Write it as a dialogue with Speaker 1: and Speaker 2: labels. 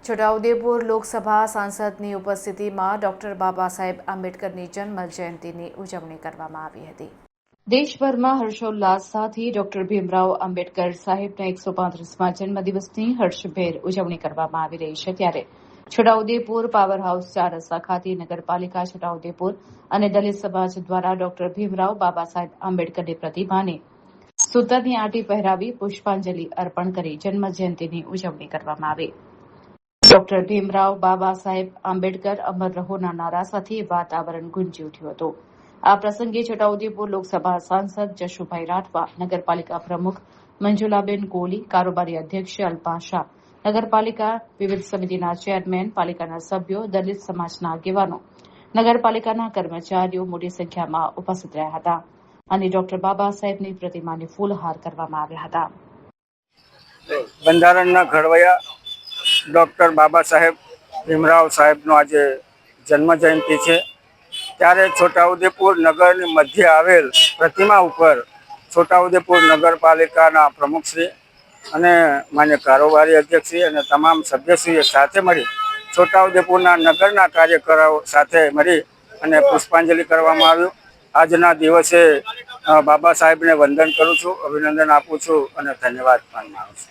Speaker 1: છોટાઉદેપુર લોકસભા સાંસદની ઉપસ્થિતિમાં ડોક્ટર બાબા સાહેબ આંબેડકરની જન્મ જયંતિની ઉજવણી કરવામાં આવી હતી। દેશભરમાં હર્ષોલ્લાસ સાથે ડોક્ટર ભીમરાવ આંબેડકર સાહેબના 135મા જન્મદિવસની હર્ષભેર ઉજવણી કરવામાં આવી રહી છે। ત્યારે છોટાઉદેપુર પાવર હાઉસ 4 રસ્તા ખાતે નગરપાલિકા છોટાઉદેપુર અને દલિત સમાજ દ્વારા ડોક્ટર ભીમરાવ બાબા સાહેબ આંબેડકરની પ્રતિમાને સૂતરની આંટી પહેરાવી પુષ્પાંજલિ અર્પણ કરી જન્મ જયંતિની ઉજવણી કરવામાં આવી। ડોક્ટર ભીમરાવ બાબા સાહેબ આંબેડકર અમર રહોના નારા સાથે વાતાવરણ ગુંજી ઉઠ્યું હતું। આ પ્રસંગે છોટાઉદેપુર લોકસભા સાંસદ જશુભાઈ રાઠવા, નગરપાલિકા પ્રમુખ મંજુલાબેન કોલી, કારોબારી અધ્યક્ષ અલ્પા શાહ, નગરપાલિકા વિવિધ સમિતિના ચેરમેન, પાલિકાના સભ્યો, દલિત સમાજના આગેવાનો, નગરપાલિકાના કર્મચારીઓ મોટી સંખ્યામાં ઉપસ્થિત રહ્યા હતા અને ડોક્ટર બાબા સાહેબની પ્રતિમાને ફૂલહાર કરવામાં આવ્યા હતા।
Speaker 2: બંધારણના ઘડવૈયા ડૉક્ટર બાબા સાહેબ ભીમરાવ સાહેબનો આજે જન્મ જયંતિ છે। ત્યારે છોટાઉદેપુર નગરની મધ્ય આવેલ પ્રતિમા ઉપર છોટાઉદેપુર નગરપાલિકાના પ્રમુખશ્રી અને માન્ય કારોબારી અધ્યક્ષશ્રી અને તમામ સભ્યશ્રીએ સાથે મળી છોટાઉદેપુરના નગરના કાર્યકરો સાથે મળી અને પુષ્પાંજલિ કરવામાં આવ્યું। આજના દિવસે બાબા સાહેબને વંદન કરું છું, અભિનંદન આપું છું અને ધન્યવાદ માનું છું।